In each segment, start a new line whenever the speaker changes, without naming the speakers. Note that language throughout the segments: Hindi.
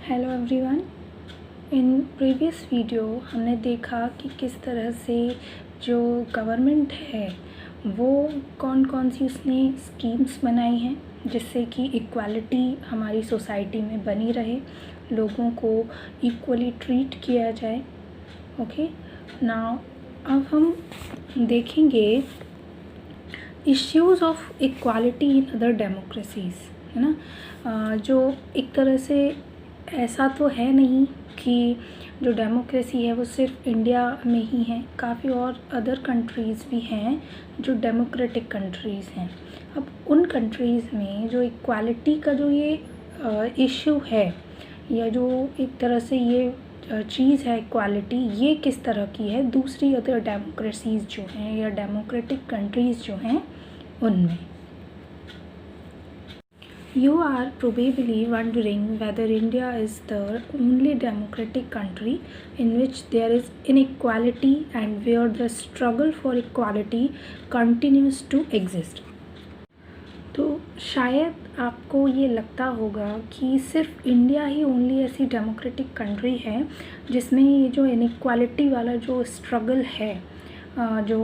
Hello everyone. In previous video हमने देखा कि किस तरह से जो गवर्नमेंट है वो कौन कौन सी उसने स्कीम्स बनाई हैं जिससे कि इक्वालिटी हमारी सोसाइटी में बनी रहे, लोगों को इक्वली ट्रीट किया जाए। ओके, नाउ अब हम देखेंगे issues of equality in other democracies, है ना। जो एक तरह से ऐसा तो है नहीं कि जो डेमोक्रेसी है वो सिर्फ इंडिया में ही है, काफ़ी और अदर कंट्रीज़ भी हैं जो डेमोक्रेटिक कंट्रीज़ हैं। अब उन कंट्रीज़ में जो इक्वालिटी का जो ये इशू है या जो एक तरह से ये चीज़ है इक्वालिटी, ये किस तरह की है दूसरी अदर डेमोक्रेसीज़ जो हैं या डेमोक्रेटिक कंट्रीज़ जो हैं उनमें। You are probably wondering whether India is the only democratic country in which there is inequality and where the struggle for equality continues to exist. तो शायद आपको ये लगता होगा कि सिर्फ इंडिया ही ओनली ऐसी डेमोक्रेटिक कंट्री है जिसमें ये जो इनइक्वालिटी वाला जो स्ट्रगल है, जो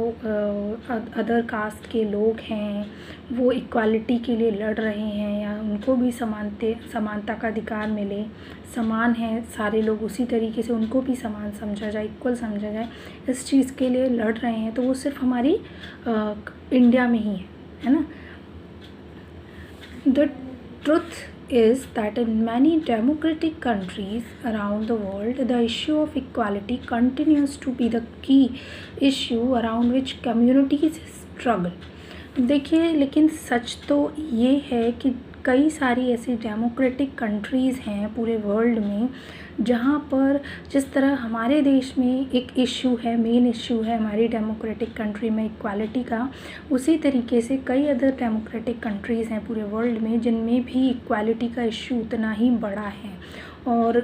अदर कास्ट के लोग हैं वो इक्वालिटी के लिए लड़ रहे हैं या उनको भी समानता का अधिकार मिले, समान है सारे लोग उसी तरीके से उनको भी समान समझा जाए, इक्वल समझा जाए, इस चीज़ के लिए लड़ रहे हैं, तो वो सिर्फ हमारी इंडिया में ही है ना। The truth is that in many democratic countries around the world, the issue of equality continues to be the key issue around which communities struggle. देखिए, लेकिन सच तो ये है कि कई सारी ऐसी डेमोक्रेटिक कंट्रीज़ हैं पूरे वर्ल्ड में जहाँ पर जिस तरह हमारे देश में एक इशू है, मेन इशू है हमारी डेमोक्रेटिक कंट्री में इक्वालिटी का, उसी तरीके से कई अदर डेमोक्रेटिक कंट्रीज़ हैं पूरे वर्ल्ड में जिनमें भी इक्वालिटी का इशू उतना ही बड़ा है। और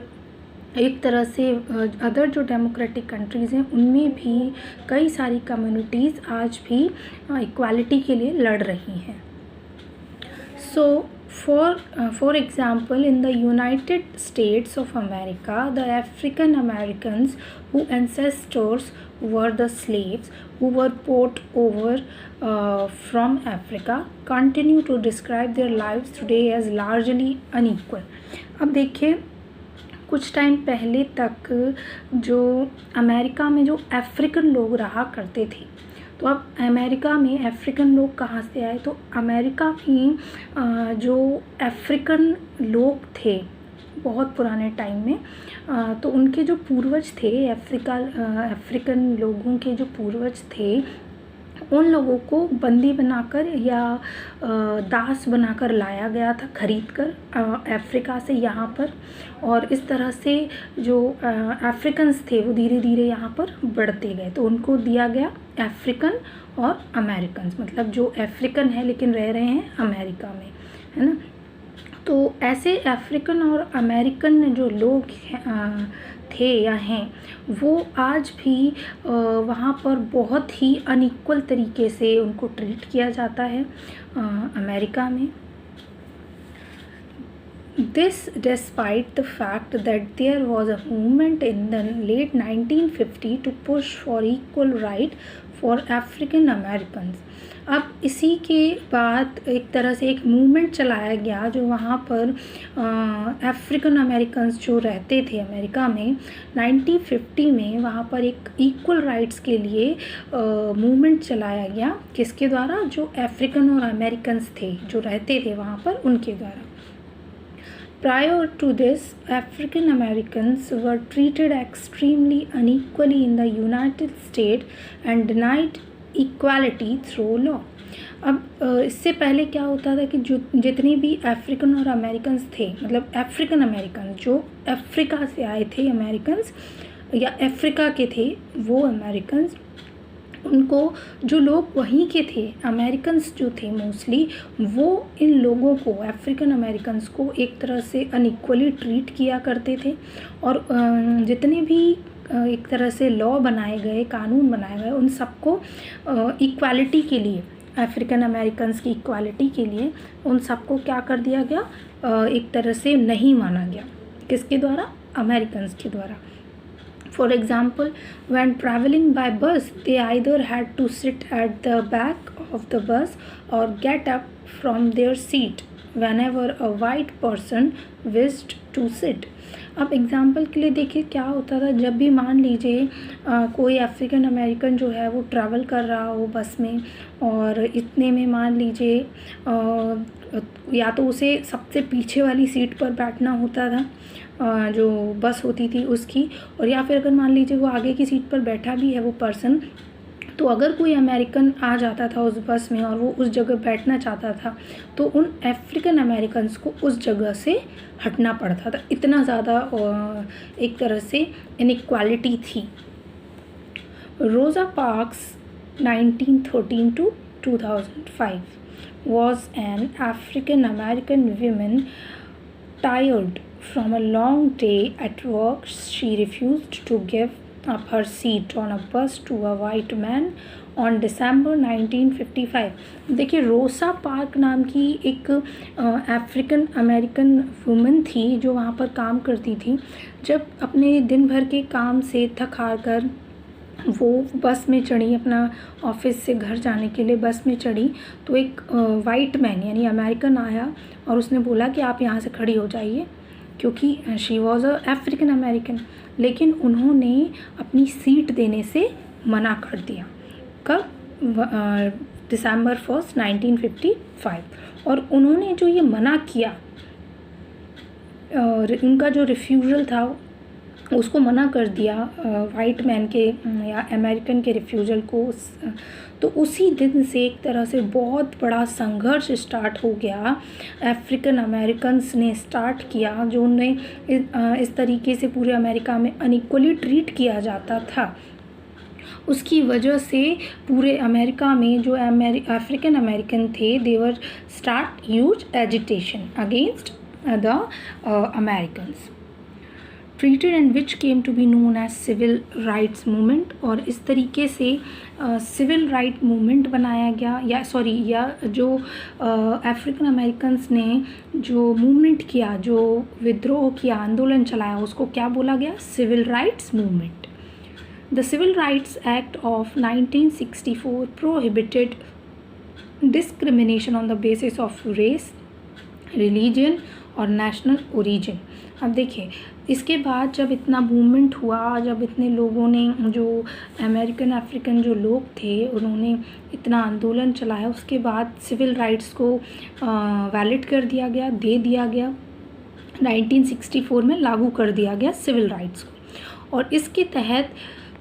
एक तरह से अदर जो डेमोक्रेटिक कंट्रीज़ हैं उनमें भी कई सारी कम्युनिटीज़ आज भी इक्वालिटी के लिए लड़ रही हैं। So for example, in the United States of America, the African Americans whose ancestors were the slaves who were brought over from Africa continue to describe their lives today as largely unequal. अब देखिए, कुछ टाइम पहले तक जो अमेरिका में जो अफ्रीकन लोग रहा करते थे, तो अब अमेरिका में अफ्रीकन लोग कहाँ से आए, तो अमेरिका में जो अफ्रीकन लोग थे बहुत पुराने टाइम में, तो उनके जो पूर्वज थे अफ्रीकन लोगों के जो पूर्वज थे उन लोगों को बंदी बनाकर या दास बनाकर लाया गया था खरीद कर अफ्रीका से यहाँ पर, और इस तरह से जो अफ्रीकन्स थे वो धीरे धीरे यहाँ पर बढ़ते गए, तो उनको दिया गया अफ्रीकन और अमेरिकन्स, मतलब जो अफ्रीकन है लेकिन रह रहे हैं अमेरिका में, है ना। तो ऐसे अफ्रीकन और अमेरिकन जो लोग थे या हैं वो आज भी वहाँ पर बहुत ही अनइक्वल तरीके से उनको ट्रीट किया जाता है अमेरिका में। This despite the fact that there was a movement in the late 1950 to push for equal right for African Americans. अब इसी के बाद एक तरह से एक मूवमेंट चलाया गया जो वहाँ पर अफ्रीकन अमेरिकन्स जो रहते थे अमेरिका में 1950 में, वहाँ पर एक इक्वल राइट्स के लिए मूवमेंट चलाया गया, किसके द्वारा, जो अफ्रीकन और अमेरिकन्स थे जो रहते थे वहाँ पर उनके द्वारा। Prior to this, African Americans were treated extremely unequally in the United States and denied equality through law. अब इससे पहले क्या होता था कि जो जितने भी अफ्रीकन और अमेरिकन्स थे, मतलब अफ्रीकन अमेरिकन जो अफ्रीका से आए थे अमेरिकन्स या अफ्रीका के थे वो अमेरिकन्स, उनको जो लोग वहीं के थे अमेरिकन्स जो थे मोस्टली, वो इन लोगों को अफ्रीकन अमेरिकन्स को एक तरह से अनइक्वली ट्रीट किया करते थे। और जितने भी एक तरह से लॉ बनाए गए, कानून बनाए गए, उन सबको इक्वालिटी के लिए, अफ्रीकन अमेरिकन्स की इक्वालिटी के लिए उन सबको क्या कर दिया गया, एक तरह से नहीं माना गया, किसके द्वारा? अमेरिकन्स के द्वारा. For example, when traveling by bus, they either had to sit at the back of the bus or get up from their seat whenever a white person wished to sit. अब एग्ज़ाम्पल के लिए देखिए क्या होता था, जब भी मान लीजिए कोई अफ्रीकन अमेरिकन जो है वो ट्रैवल कर रहा हो बस में, और इतने में मान लीजिए या तो उसे सबसे पीछे वाली सीट पर बैठना होता था जो बस होती थी उसकी, और या फिर अगर मान लीजिए वो आगे की सीट पर बैठा भी है वो पर्सन, तो अगर कोई अमेरिकन आ जाता था उस बस में और वो उस जगह बैठना चाहता था तो उन अफ्रीकन अमेरिकन्स को उस जगह से हटना पड़ता था. इतना ज़्यादा एक तरह से इनइक्वालिटी थी. रोज़ा parks 1913 to 2005 was an African American woman tired from a long day at work. She refused to give up her seat on a bus to a white man on December 1955. देखिए रोसा पार्क नाम की एक अफ्रीकन अमेरिकन वुमन थी जो वहाँ पर काम करती थी. जब अपने दिन भर के काम से थक हार कर वो बस में चढ़ी, अपना ऑफिस से घर जाने के लिए बस में चढ़ी, तो एक वाइट मैन यानी अमेरिकन आया और उसने बोला कि आप यहाँ से खड़ी हो जाइए, क्योंकि she was a African American. लेकिन उन्होंने अपनी सीट देने से मना कर दिया. कब? दिसंबर 1, 1955. और उन्होंने जो ये मना किया, उनका जो रिफ्यूज़ल था उसको मना कर दिया वाइट मैन के या अमेरिकन के रिफ्यूज़ल को, तो उसी दिन से एक तरह से बहुत बड़ा संघर्ष स्टार्ट हो गया. अफ्रीकन अमेरिकन्स ने स्टार्ट किया, जो उन्हें इस तरीके से पूरे अमेरिका में अनइक्वली ट्रीट किया जाता था, उसकी वजह से पूरे अमेरिका में जो अफ्रीकन अमेरिकन थे they were start huge agitation against the Americans, treated and which came to be known as civil rights movement. और इस तरीके से सिविल राइट मूवमेंट बनाया गया, या जो अफ्रीकन अमेरिकन्स ने जो मूवमेंट किया, जो विद्रोह किया, आंदोलन चलाया, उसको क्या बोला गया? Civil rights movement. The civil rights act of 1964 prohibited discrimination on the basis of race, religion और नेशनल ओरिजिन. अब देखिए इसके बाद जब इतना मूवमेंट हुआ, जब इतने लोगों ने, जो अमेरिकन अफ्रीकन जो लोग थे उन्होंने इतना आंदोलन चलाया, उसके बाद सिविल राइट्स को वैलिड कर दिया गया, दे दिया गया, 1964 में लागू कर दिया गया सिविल राइट्स को. और इसके तहत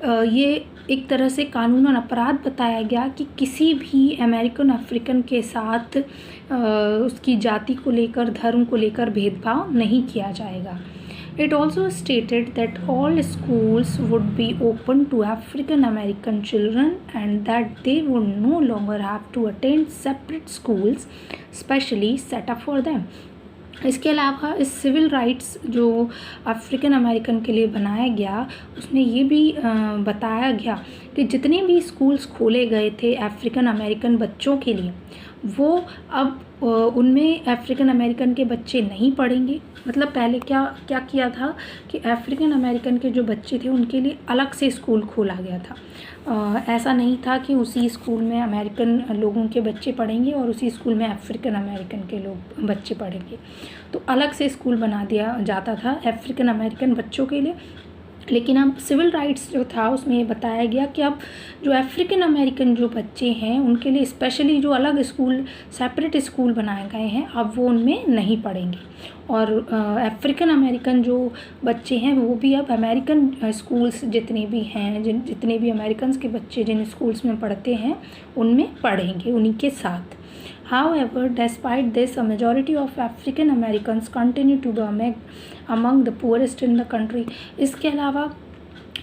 ये एक तरह से कानूनन अपराध बताया गया कि किसी भी अमेरिकन अफ्रीकन के साथ उसकी जाति को लेकर, धर्म को लेकर भेदभाव नहीं किया जाएगा. It also stated that all schools would be open to African American children and that they would no longer have to attend separate schools specially set up for them. इसके अलावा इस सिविल राइट्स जो अफ्रीकन अमेरिकन के लिए बनाया गया, उसमें ये भी बताया गया कि जितने भी स्कूल्स खोले गए थे अफ्रीकन अमेरिकन बच्चों के लिए, वो अब उनमें अफ्रीकन अमेरिकन के बच्चे नहीं पढ़ेंगे. मतलब पहले क्या किया था कि अफ्रीकन अमेरिकन के जो बच्चे थे उनके लिए अलग से स्कूल खोला गया था. ऐसा नहीं था कि उसी स्कूल में अमेरिकन लोगों के बच्चे पढ़ेंगे और उसी स्कूल में अफ्रीकन अमेरिकन के लोग बच्चे पढ़ेंगे. तो अलग से स्कूल बना दिया जाता था अफ्रीकन अमेरिकन बच्चों के लिए. लेकिन अब सिविल राइट्स जो था उसमें ये बताया गया कि अब जो अफ्रीकन अमेरिकन जो बच्चे हैं उनके लिए स्पेशली जो अलग स्कूल, सेपरेट स्कूल बनाए गए हैं, अब वो उनमें नहीं पढ़ेंगे. और अफ्रीकन अमेरिकन जो बच्चे हैं वो भी अब अमेरिकन स्कूल्स जितने भी हैं, जितने भी अमेरिकन के बच्चे जिन स्कूल्स में पढ़ते हैं उनमें पढ़ेंगे उन्हीं के साथ. However, despite this, a majority of African Americans continue to be among the poorest in the country. इसके अलावा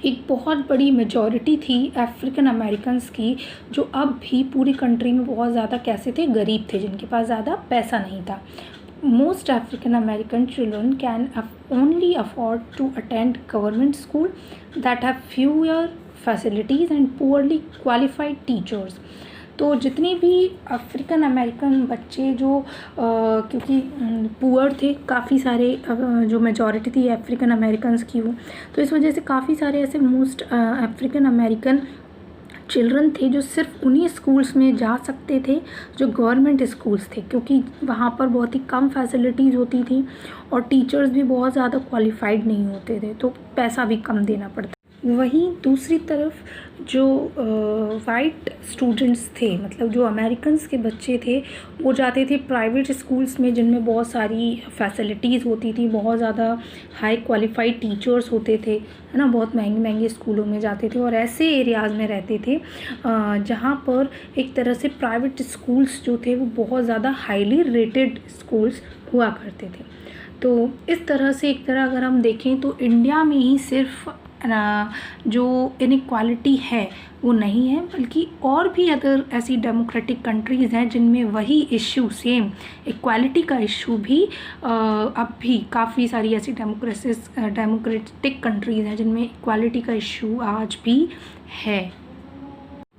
एक बहुत बड़ी मेजॉरिटी थी अफ्रीकन अमेरिकन्स की जो अब भी पूरी कंट्री में बहुत ज़्यादा कैसे थे, गरीब थे, जिनके पास ज़्यादा पैसा नहीं था. Most African American children can only afford to attend government school that have fewer facilities and poorly qualified teachers. तो जितने भी अफ्रीकन अमेरिकन बच्चे जो क्योंकि पुअर थे काफ़ी सारे, जो मेजॉरिटी थी अफ्रीकन अमेरिकन्स की वो, तो इस वजह से काफ़ी सारे ऐसे मोस्ट अफ्रीकन अमेरिकन चिल्ड्रन थे जो सिर्फ उन्हीं स्कूल्स में जा सकते थे जो गवर्नमेंट स्कूल्स थे, क्योंकि वहाँ पर बहुत ही कम फैसिलिटीज़ होती थी और टीचर्स भी बहुत ज़्यादा क्वालिफाइड नहीं होते थे, तो पैसा भी कम देना पड़ता। वहीं दूसरी तरफ जो वाइट स्टूडेंट्स थे, मतलब जो अमेरिकन्स के बच्चे थे, वो जाते थे प्राइवेट स्कूल्स में जिनमें बहुत सारी फैसिलिटीज़ होती थी, बहुत ज़्यादा हाई क्वालिफाइड टीचर्स होते थे, है ना, बहुत महंगे महंगे स्कूलों में जाते थे और ऐसे एरियाज़ में रहते थे जहाँ पर एक तरह से प्राइवेट स्कूल्स जो थे वो बहुत ज़्यादा हाईली रेटेड स्कूल्स हुआ करते थे। तो इस तरह से एक तरह अगर हम देखें तो इंडिया में ही सिर्फ जो इनइक्वालिटी है वो नहीं है, बल्कि और भी अदर ऐसी डेमोक्रेटिक कंट्रीज़ हैं जिनमें वही इश्यू सेम इक्वालिटी का इश्यू भी अब भी काफ़ी सारी ऐसी डेमोक्रेटिक कंट्रीज़ हैं जिनमें इक्वालिटी का इश्यू आज भी है।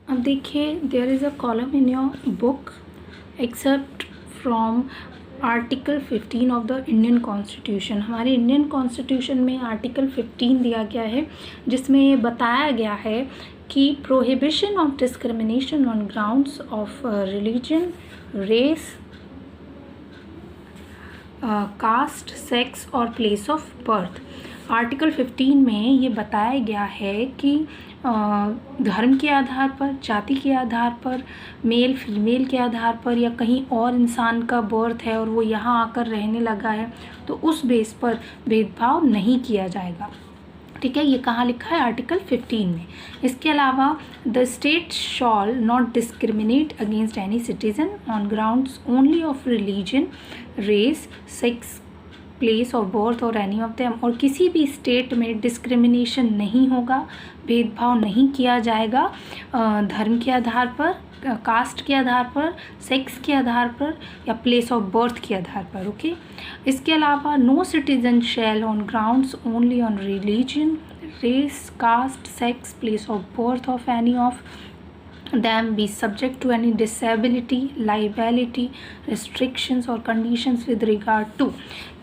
अब देखिए, there is a column in your book except from article 15 of the Indian constitution. हमारे इंडियन कॉन्स्टिट्यूशन में आर्टिकल 15 दिया गया है जिसमें बताया गया है कि prohibition of discrimination on grounds of religion, race, caste, sex और प्लेस ऑफ बर्थ। आर्टिकल 15 में ये बताया गया है कि धर्म के आधार पर, जाति के आधार पर, मेल फीमेल के आधार पर या कहीं और इंसान का बर्थ है और वो यहाँ आकर रहने लगा है तो उस बेस पर भेदभाव नहीं किया जाएगा। ठीक है, ये कहाँ लिखा है? आर्टिकल 15 में। इसके अलावा the state shall not discriminate against any citizen on grounds only of religion, race, sex, place of birth और एनी ऑफ देम। और किसी भी स्टेट में डिस्क्रिमिनेशन नहीं होगा, भेदभाव नहीं किया जाएगा धर्म के आधार पर, कास्ट के आधार पर, सेक्स के आधार पर या प्लेस ऑफ बर्थ के आधार पर। ओके, इसके अलावा no citizen shall on grounds only on religion, race, caste, sex, place of birth of any of them be subject to any disability, liability, restrictions or conditions with regard to।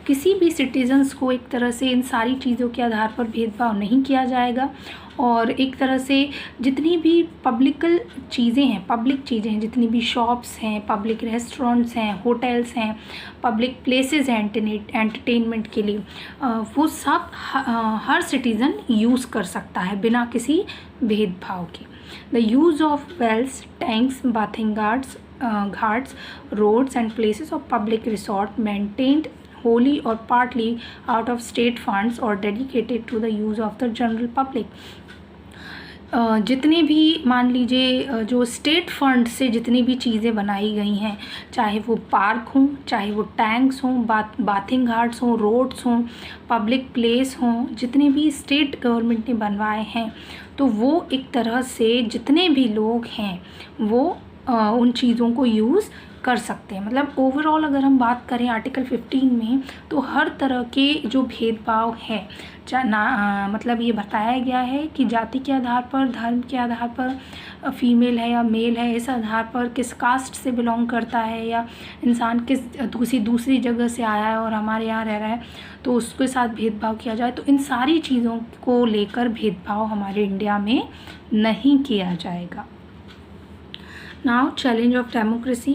किसी भी सिटीजन्स को एक तरह से इन सारी चीज़ों के आधार पर भेदभाव नहीं किया जाएगा और एक तरह से जितनी भी पब्लिक चीज़ें हैं, जितनी भी शॉप्स हैं, पब्लिक रेस्टोरेंट्स हैं, होटल्स हैं, पब्लिक प्लेसेस हैं एंटरटेनमेंट के लिए, वो सब हर सिटीज़न यूज़ कर सकता है बिना किसी भेदभाव के। The use of wells, tanks, bathing ghats, roads and places of public resort maintained wholly or partly out of state funds or dedicated to the use of the general public। जितने भी मान लीजिए जो स्टेट फंड से जितनी भी चीज़ें बनाई गई हैं, चाहे वो पार्क हों, चाहे वो टैंक्स हों, बाथिंग घाट्स हों, रोड्स हों, पब्लिक प्लेस हों, जितने भी स्टेट गवर्नमेंट ने बनवाए हैं, तो वो एक तरह से जितने भी लोग हैं वो उन चीज़ों को यूज़ कर सकते हैं। मतलब ओवरऑल अगर हम बात करें आर्टिकल 15 में तो हर तरह के जो भेदभाव है मतलब ये बताया गया है कि जाति के आधार पर, धर्म के आधार पर, फीमेल है या मेल है, इस आधार पर, किस कास्ट से बिलोंग करता है या इंसान किसी दूसरी जगह से आया है और हमारे यहाँ रह रहा है तो उसके साथ भेदभाव किया जाए, तो इन सारी चीज़ों को लेकर भेदभाव हमारे इंडिया में नहीं किया जाएगा। Now, challenge of democracy.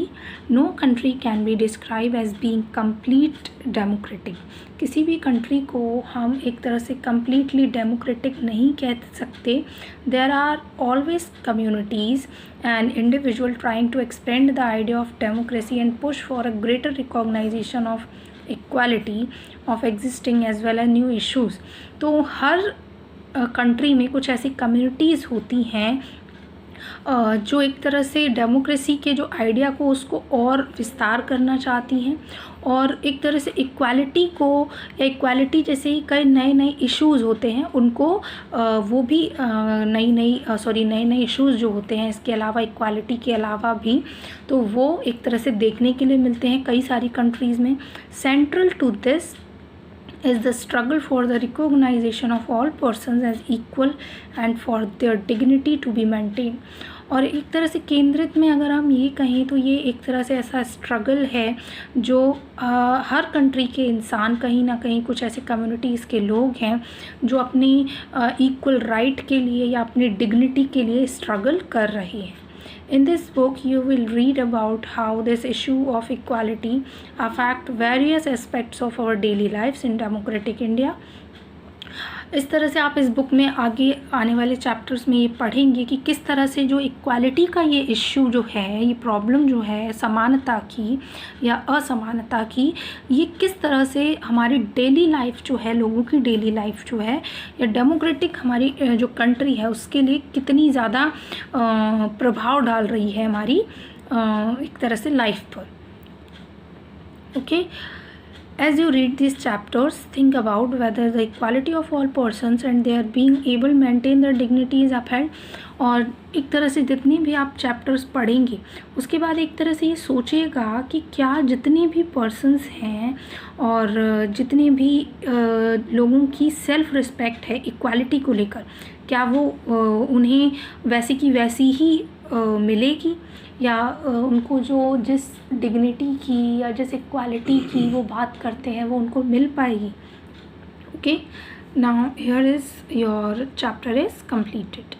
No country can be described as being complete democratic। किसी भी कंट्री को हम एक तरह से completely democratic नहीं कह सकते। There are always communities and individuals trying to expand the idea of democracy and push for a greater recognition of equality of existing as well as new issues। तो हर कंट्री में कुछ ऐसी कम्युनिटीज़ होती हैं जो एक तरह से डेमोक्रेसी के जो आइडिया को उसको और विस्तार करना चाहती हैं और एक तरह से इक्वालिटी को या इक्वालिटी जैसे ही कई नए नए इश्यूज़ होते हैं उनको वो भी नए नए इश्यूज़ जो होते हैं इसके अलावा इक्वालिटी के अलावा भी तो वो एक तरह से देखने के लिए मिलते हैं कई सारी कंट्रीज़ में। Central to this is the struggle for the recognition of all persons as equal and for their dignity to be maintained। और एक तरह से केंद्रित में अगर हम ये कहें तो ये एक तरह से ऐसा स्ट्रगल है जो हर कंट्री के इंसान कहीं ना कहीं कुछ ऐसे कम्युनिटीज़ के लोग हैं जो अपनी इक्वल राइट के लिए या अपनी डिग्निटी के लिए स्ट्रगल कर रही हैं. In this book, you will read about how this issue of equality affect various aspects of our daily lives in democratic India. इस तरह से आप इस बुक में आगे आने वाले चैप्टर्स में ये पढ़ेंगे कि किस तरह से जो इक्वालिटी का ये इश्यू जो है, ये प्रॉब्लम जो है समानता की या असमानता की, ये किस तरह से हमारी डेली लाइफ जो है, लोगों की डेली लाइफ जो है या डेमोक्रेटिक हमारी जो कंट्री है उसके लिए कितनी ज़्यादा प्रभाव डाल रही है हमारी एक तरह से लाइफ पर. Okay. As you read these chapters, think about whether the equality of all persons and their being able to maintain their dignity is upheld. और एक तरह से जितने भी आप चैप्टर्स पढ़ेंगे उसके बाद एक तरह से ये सोचिएगा कि क्या जितने भी पर्सन्स हैं और जितने भी लोगों की सेल्फ रिस्पेक्ट है इक्वालिटी को लेकर, क्या वो उन्हें वैसे की वैसी ही मिलेगी या उनको जो जिस डिग्निटी की या जिस इक्वालिटी की वो बात करते हैं वो उनको मिल पाएगी. Okay. Now here is your chapter is completed.